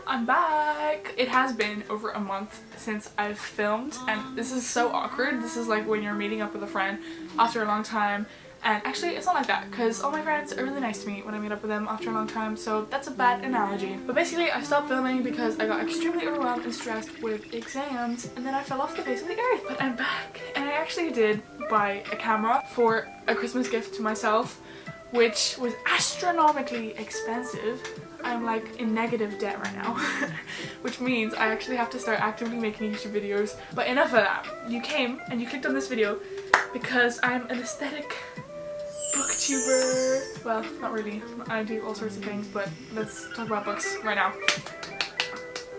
I'm back! It has been over a month since I've filmed and this is so awkward. This is like when you're meeting up with a friend after a long time, and actually it's not like that because all my friends are really nice to me when I meet up with them after a long time, so that's a bad analogy. But basically I stopped filming because I got extremely overwhelmed and stressed with exams and then I fell off the face of the earth. But I'm back and I actually did buy a camera for a Christmas gift to myself, which was astronomically expensive. I'm like in negative debt right now, which means I actually have to start actively making YouTube videos. But enough of that. You came and you clicked on this video because I'm an aesthetic booktuber. Well, not really. I do all sorts of things, but let's talk about books right now.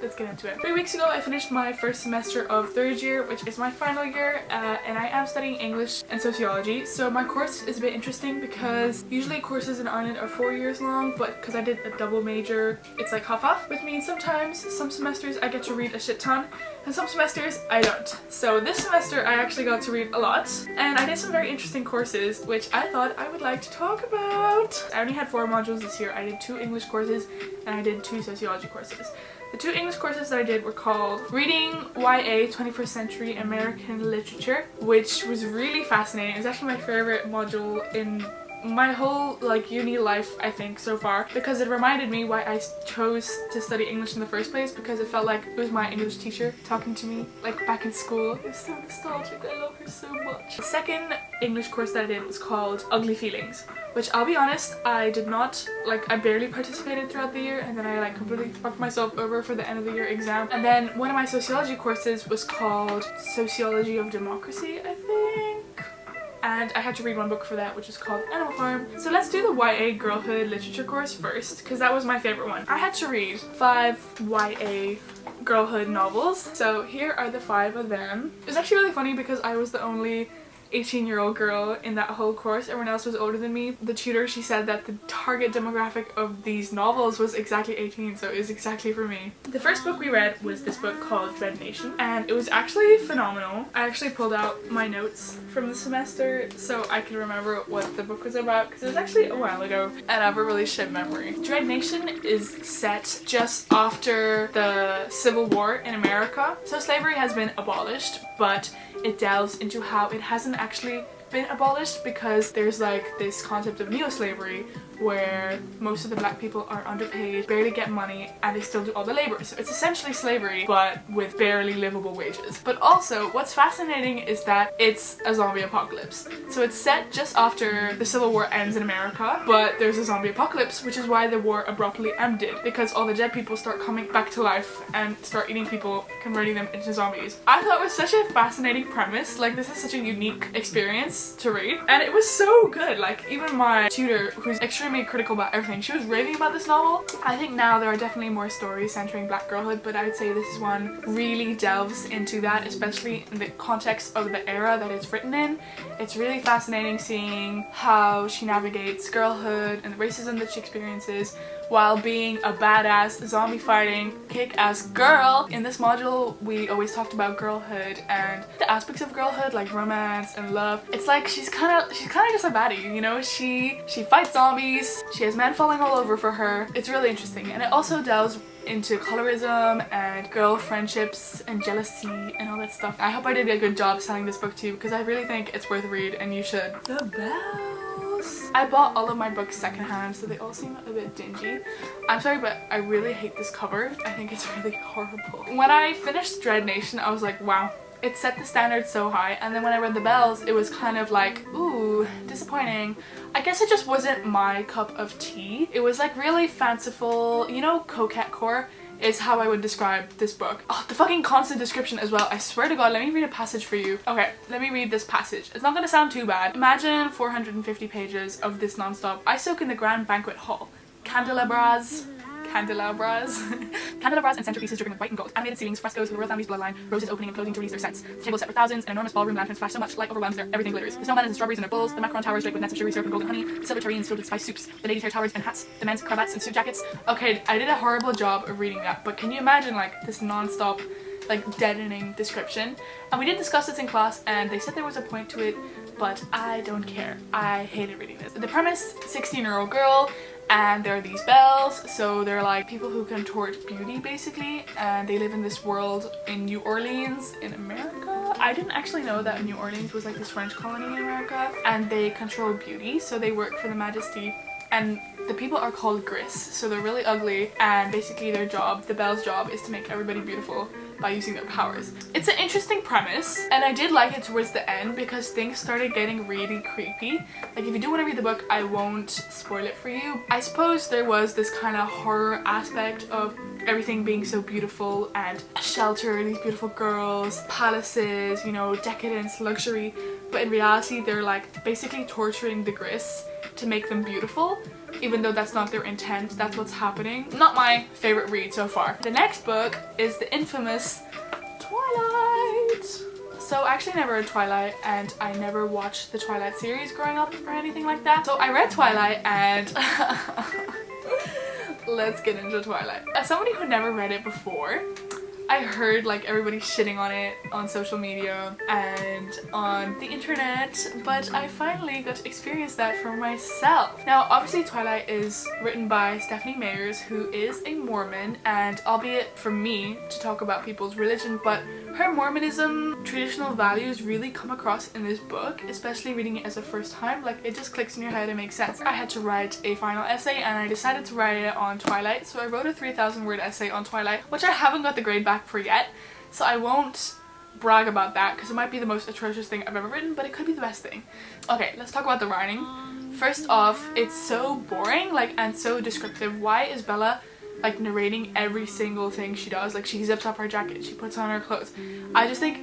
Let's get into it. 3 weeks ago I finished my first semester of third year, which is my final year, and I am studying English and sociology. So my course is a bit interesting because usually courses in Ireland are 4 years long, but because I did a double major it's like half-half, which means sometimes some semesters I get to read a shit ton and some semesters I don't. So this semester I actually got to read a lot and I did some very interesting courses which I thought I would like to talk about. I only had 4 modules this year. I did 2 English courses and I did 2 sociology courses. The 2 English courses that I did were called Reading YA 21st Century American Literature, which was really fascinating. It was actually my favorite module in my whole like uni life, I think, so far, because it reminded me why I chose to study English in the first place, because it felt like it was my English teacher talking to me like back in school. It was so nostalgic. I love her so much. The second English course that I did was called Ugly Feelings, which I'll be honest, I did not like, I barely participated throughout the year and then I like completely fucked myself over for the end of the year exam. And then one of my sociology courses was called Sociology of Democracy, I think. And I had to read one book for that, which is called Animal Farm. So let's do the YA girlhood literature course first, because that was my favorite one. I had to read 5 YA girlhood novels. So here are the 5 of them. It was actually really funny because I was the only 18-year-old girl in that whole course. Everyone else was older than me. The tutor, she said that the target demographic of these novels was exactly 18, so it was exactly for me. The first book we read was this book called Dread Nation, and it was actually phenomenal. I actually pulled out my notes from the semester so I could remember what the book was about, because it was actually a while ago and I have a really shit memory. Dread Nation is set just after the Civil War in America. So slavery has been abolished, but it delves into how it hasn't actually been abolished, because there's like this concept of neo-slavery where most of the black people are underpaid, barely get money, and they still do all the labor. So it's essentially slavery but with barely livable wages. But also what's fascinating is that it's a zombie apocalypse. So it's set just after the Civil War ends in America, but there's a zombie apocalypse, which is why the war abruptly ended, because all the dead people start coming back to life and start eating people, converting them into zombies. I thought it was such a fascinating premise. Like, this is such a unique experience to read and it was so good. Like, even my tutor, who's extremely critical about everything, she was raving about this novel. I think now there are definitely more stories centering black girlhood, but I would say this is one really delves into that, especially in the context of the era that it's written in. It's really fascinating seeing how she navigates girlhood and the racism that she experiences while being a badass zombie fighting kick-ass girl. In this module we always talked about girlhood and the aspects of girlhood, like romance and love. It's like she's kind of just a baddie, you know? She fights zombies, she has men falling all over for her. It's really interesting, and it also delves into colorism and girl friendships and jealousy and all that stuff. I hope I did a good job selling this book to you, because I really think it's worth a read and you should. The bells! I bought all of my books secondhand, so they all seem a bit dingy. I'm sorry, but I really hate this cover. I think it's really horrible. When I finished Dread Nation, I was like, wow, it set the standard so high, and then when I read The Bells, it was kind of like, ooh, disappointing. I guess it just wasn't my cup of tea. It was like really fanciful, you know, coquette core is how I would describe this book. Oh, the fucking constant description as well. I swear to God, let me read a passage for you. Okay, let me read this passage. It's not gonna sound too bad. Imagine 450 pages of this non-stop. I soak in the grand banquet hall. Candelabras and centerpieces dripping with white and gold, animated ceilings, frescoes of the royal family's bloodline, roses opening and closing to release their scents. The table set for thousands, an enormous ballroom lanterns flash so much light overwhelms there, everything glitters. The snowman is in strawberries and their bowls, the macaron towers draped with nets of sugary syrup and golden honey, the silver tureens filled with spiced soups, the ladies' hair towers and hats, the men's cravats and suit jackets. Okay, I did a horrible job of reading that, but can you imagine like this non-stop, like deadening description? And we did discuss this in class and they said there was a point to it, but I don't care. I hated reading this. The premise, 16-year-old girl And there are these Belles, so they're like people who contort beauty basically, and they live in this world in New Orleans in America. I didn't actually know that New Orleans was like this French colony in America, and they control beauty, so they work for the Majesty, and the people are called Gris, so they're really ugly, and basically their job, the Belle's job, is to make everybody beautiful by using their powers. It's an interesting premise, and I did like it towards the end because things started getting really creepy. Like, if you do want to read the book, I won't spoil it for you. I suppose there was this kind of horror aspect of everything being so beautiful and shelter, these beautiful girls, palaces, you know, decadence, luxury, but in reality they're like basically torturing the Gris to make them beautiful, even though that's not their intent. That's what's happening. Not my favorite read so far. The next book is the infamous Twilight. So I actually never read Twilight, and I never watched the Twilight series growing up or anything like that. So I read Twilight and let's get into Twilight. As somebody who never read it before, I heard like everybody shitting on it on social media and on the internet, but I finally got to experience that for myself. Now obviously Twilight is written by Stephanie Meyers, who is a Mormon, and albeit for me to talk about people's religion, but her Mormonism, traditional values really come across in this book, especially reading it as a first time. Like, it just clicks in your head and makes sense. I had to write a final essay and I decided to write it on Twilight, so I wrote a 3,000 word essay on Twilight, which I haven't got the grade back for yet, so I won't brag about that because it might be the most atrocious thing I've ever written, but it could be the best thing. Okay, let's talk about the writing. First off, it's so boring, like, and so descriptive. Why is Bella like narrating every single thing she does? Like, she zips up her jacket, she puts on her clothes. I just think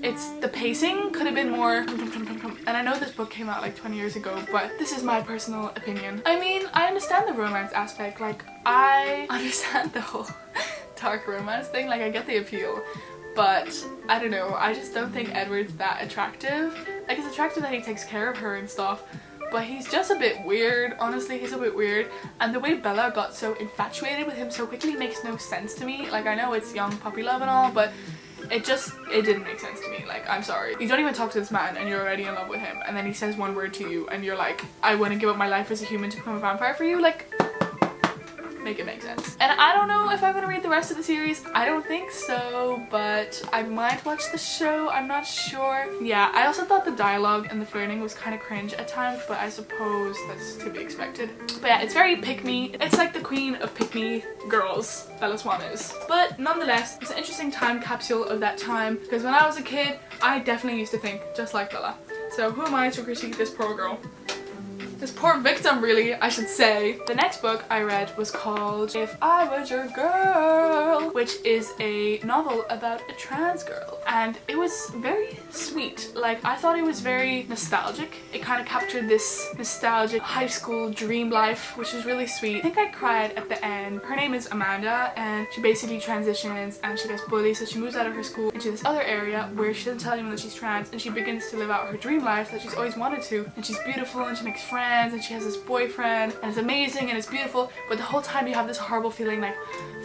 it's the pacing could have been more, and I know this book came out like 20 years ago, but this is my personal opinion. I mean, I understand the romance aspect, like I understand the whole dark romance thing, like I get the appeal, but I don't know, I just don't think Edward's that attractive. Like, it's attractive that he takes care of her and stuff, but he's just a bit weird. Honestly, he's a bit weird, and the way Bella got so infatuated with him so quickly makes no sense to me. Like, I know it's young puppy love and all, but it didn't make sense to me. Like, I'm sorry. You don't even talk to this man and you're already in love with him, and then he says one word to you and you're like, I want to give up my life as a human to become a vampire for you? Like, make it make sense. And I don't know if I'm gonna read the rest of the series. I don't think so, but I might watch the show. I'm not sure. Yeah, I also thought the dialogue and the flirting was kind of cringe at times, but I suppose that's to be expected. But yeah, it's very pick-me. It's like the queen of pick-me girls, Bella Swan is. But nonetheless, it's an interesting time capsule of that time, because when I was a kid, I definitely used to think just like Bella. So who am I to critique this poor girl? This poor victim, really, I should say. The next book I read was called If I Was Your Girl, which is a novel about a trans girl. And it was very sweet. Like, I thought it was very nostalgic. It kind of captured this nostalgic high school dream life, which was really sweet. I think I cried at the end. Her name is Amanda, and she basically transitions and she gets bullied, so she moves out of her school into this other area where she doesn't tell anyone that she's trans, and she begins to live out her dream life that she's always wanted to. And she's beautiful and she makes friends, and she has this boyfriend, and it's amazing and it's beautiful, but the whole time you have this horrible feeling like,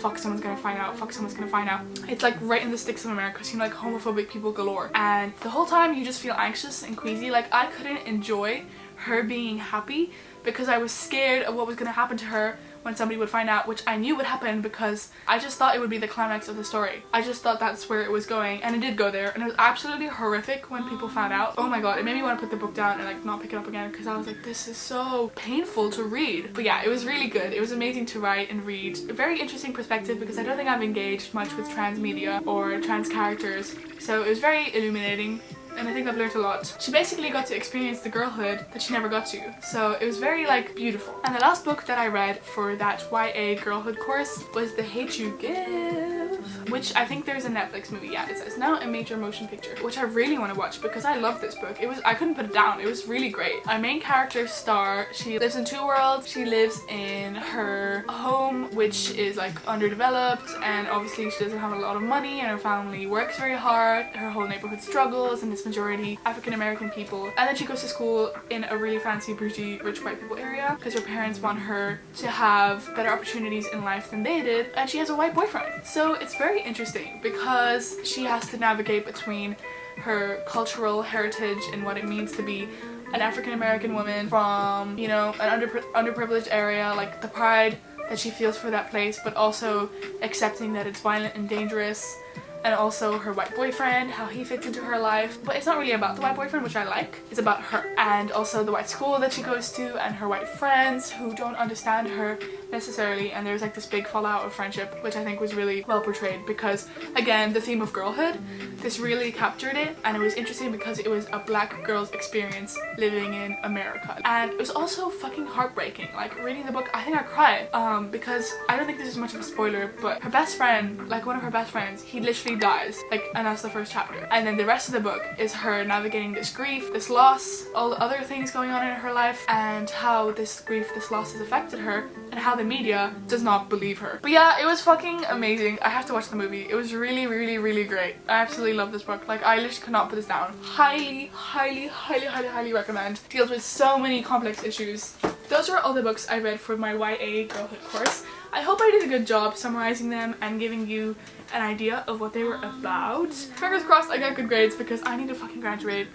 fuck, someone's gonna find out, fuck, someone's gonna find out. It's like right in the sticks of America, seem like homophobic people galore, and the whole time you just feel anxious and queasy. Like, I couldn't enjoy her being happy because I was scared of what was gonna happen to her when somebody would find out, which I knew would happen because I just thought it would be the climax of the story. I just thought that's where it was going, and it did go there, and it was absolutely horrific when people found out. Oh my god, it made me want to put the book down and like not pick it up again, because I was like, this is so painful to read. But yeah, it was really good. It was amazing to write and read. A very interesting perspective, because I don't think I've engaged much with trans media or trans characters, so it was very illuminating. And I think I've learned a lot. She basically got to experience the girlhood that she never got to. So it was very, like, beautiful. And the last book that I read for that YA girlhood course was The Hate U Give, which I think there's a Netflix movie. Yeah, it says now a major motion picture, which I really want to watch because I love this book. I couldn't put it down. It was really great. Our main character, Star, she lives in two worlds. She lives in her home, which is like underdeveloped, and obviously she doesn't have a lot of money, and her family works very hard. Her whole neighborhood struggles, and it's majority African American people. And then she goes to school in a really fancy, bougie, rich white people area because her parents want her to have better opportunities in life than they did, and she has a white boyfriend. So it's very interesting because she has to navigate between her cultural heritage and what it means to be an African American woman from, you know, an underprivileged area, like the pride that she feels for that place, but also accepting that it's violent and dangerous, and also her white boyfriend, how he fits into her life. But it's not really about the white boyfriend, which I like. It's about her, and also the white school that she goes to, and her white friends who don't understand her necessarily, and there's like this big fallout of friendship, which I think was really well portrayed, because again, the theme of girlhood, this really captured it, and it was interesting because it was a black girl's experience living in America. And it was also fucking heartbreaking. Like, reading the book, I think I cried, because I don't think this is much of a spoiler, but her best friend, like one of her best friends, he literally dies, like, and that's the first chapter. And then the rest of the book is her navigating this grief, this loss, all the other things going on in her life, and how this grief, this loss has affected her, and how the media does not believe her. But yeah, it was fucking amazing. I have to watch the movie. It was really, really, really great. I absolutely love this book. Like, I literally could not put this down. Highly, highly, highly, highly, highly recommend. Deals with so many complex issues. Those were all the books I read for my YA girlhood course. I hope I did a good job summarizing them and giving you an idea of what they were about. Fingers crossed I got good grades because I need to fucking graduate.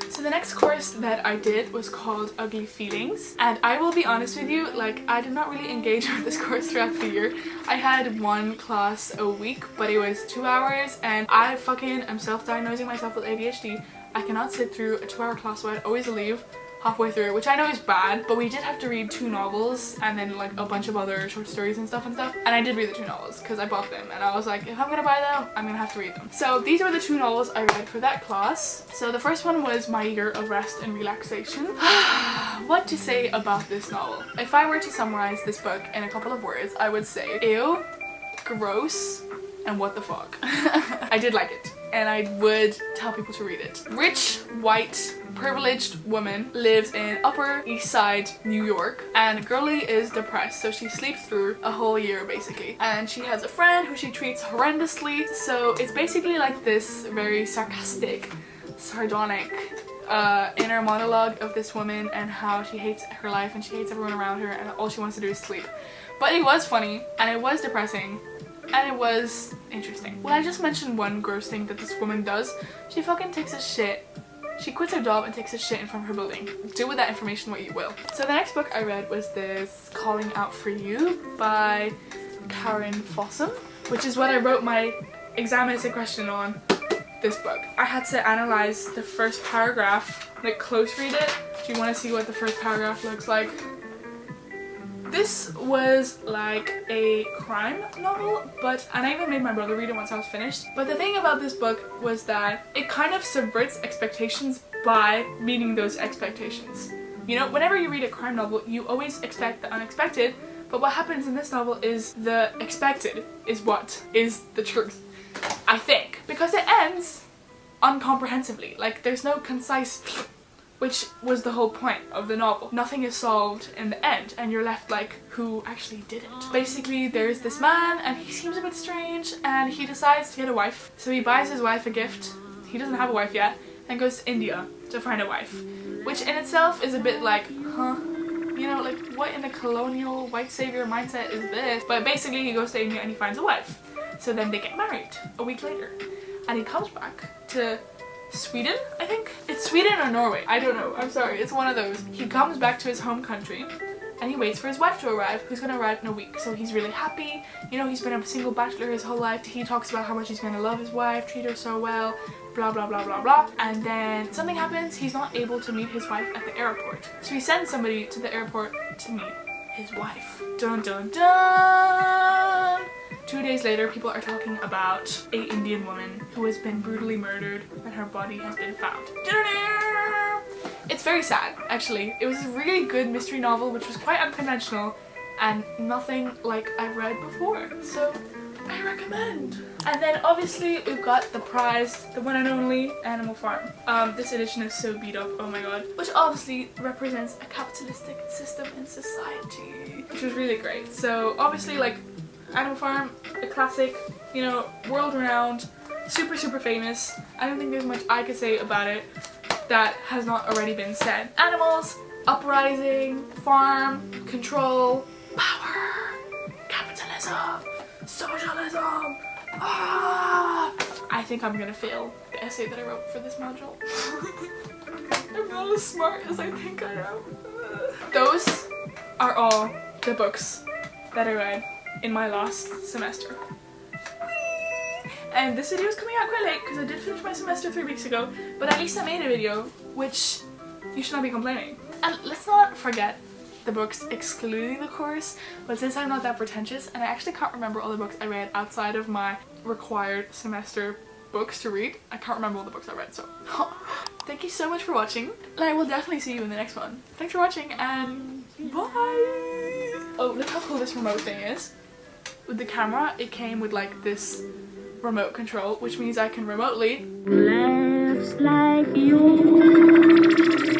So the next course that I did was called Ugly Feelings, and I will be honest with you, like, I did not really engage with this course throughout the year. I had one class a week, but it was 2 hours, and I fucking am self-diagnosing myself with ADHD. I cannot sit through a 2-hour class, so I'd always leave halfway through, which I know is bad, but we did have to read 2 novels and then like a bunch of other short stories and stuff, and I did read the 2 novels because I bought them, and I was like, if I'm gonna buy them, I'm gonna have to read them. So these were the 2 novels I read for that class. So the first one was My Year of Rest and Relaxation. What to say about this novel? If I were to summarize this book in a couple of words, I would say ew, gross, and what the fuck. I did like it, and I would tell people to read it. Rich, white, privileged woman lives in Upper East Side, New York, and girly is depressed, so she sleeps through a whole year basically. And she has a friend who she treats horrendously, so it's basically like this very sarcastic, sardonic inner monologue of this woman and how she hates her life and she hates everyone around her and all she wants to do is sleep. But it was funny, and it was depressing, and it was interesting. Well, I just mentioned one gross thing that this woman does. She fucking takes a shit. She quits her job and takes a shit in front of her building. Do with that information what you will. So the next book I read was this Calling Out For You by Karen Fossum, which is what I wrote my exam essay question on, this book. I had to analyze the first paragraph, like close read it. Do you want to see what the first paragraph looks like? This was like a crime novel, and I even made my brother read it once I was finished. But the thing about this book was that it kind of subverts expectations by meeting those expectations. You know, whenever you read a crime novel, you always expect the unexpected, but what happens in this novel is the expected is what is the truth, I think. Because it ends incomprehensibly. Like, there's no concise, which was the whole point of the novel. Nothing is solved in the end, and you're left like, who actually did it? Basically, there's this man, and he seems a bit strange, and he decides to get a wife. So he buys his wife a gift. He doesn't have a wife yet, and goes to India to find a wife. Which in itself is a bit like, huh? You know, like, what in the colonial white savior mindset is this? But basically, he goes to India and he finds a wife. So then they get married a week later. And he comes back to Sweden, I think? It's Sweden or Norway, I don't know, I'm sorry, it's one of those. He comes back to his home country and he waits for his wife to arrive, who's gonna arrive in a week. So he's really happy, you know, he's been a single bachelor his whole life. He talks about how much he's gonna love his wife, treat her so well, blah blah blah blah blah. And then something happens, he's not able to meet his wife at the airport. So he sends somebody to the airport to meet his wife. Dun dun dun! 2 days later, people are talking about an Indian woman who has been brutally murdered and her body has been found. It's very sad, actually. It was a really good mystery novel, which was quite unconventional and nothing like I've read before. So I recommend. And then obviously we've got the prize, the one and only Animal Farm. This edition is so beat up, oh my god. Which obviously represents a capitalistic system in society, which was really great. So obviously, like, Animal Farm, a classic, you know, world-renowned, super famous. I don't think there's much I could say about it that has not already been said. Animals, uprising, farm, control, power, capitalism, socialism. I think I'm gonna fail the essay that I wrote for this module. I'm not as smart as I think I am. Those are all the books that I read in my last semester. And this video is coming out quite late because I did finish my semester 3 weeks ago, but at least I made a video, which you should not be complaining. And let's not forget the books excluding the course, but since I'm not that pretentious and I actually can't remember all the books I read outside of my required semester books to read, I can't remember all the books I read, so thank you so much for watching, and I will definitely see you in the next one. Thanks for watching and bye! Oh, look how cool this remote thing is. With the camera, it came with like this remote control, which means I can remotely Laughs like you.